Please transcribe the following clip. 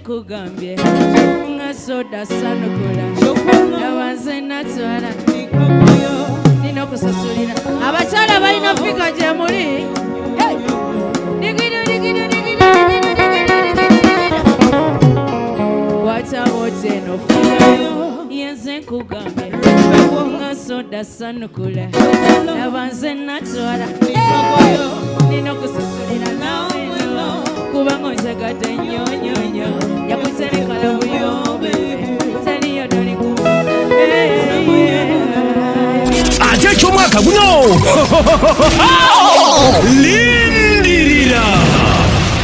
Kugambye nga soda sanukula abaze natwala nina okusasulira abakyala balina fika gye muli watawote eno fikayo yenze nkugambye nga soda sanukula abaze natwala nina okusasulira nawe kubanga onjagadde nnyo yakuserikala buyobe taliyo doliku ate eky'omwaka guno